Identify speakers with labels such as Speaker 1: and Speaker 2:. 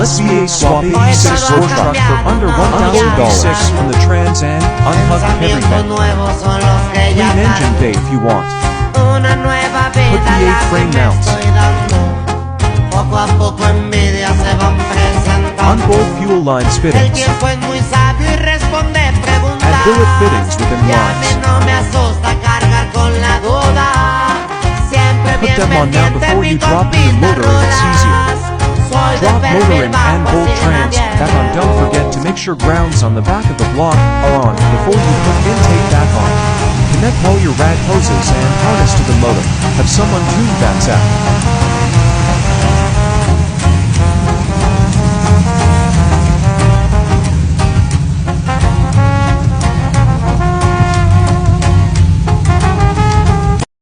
Speaker 1: Let's VA swap 86 Ford truck for under $1,000 from the Trans Am Unplugged Heavy Bed. Clean engine bay if you want. Put VA frame mounts. Unbolt fuel lines fittings. Add billet fittings within lines. Put them on now before you drop in your motor and it's easier. Drop motor in and bolt trans back on. Don't forget to make sure grounds on the back of the block are on before you put intake back on. Connect all your rad hoses and harness to the motor. Have someone tune that out.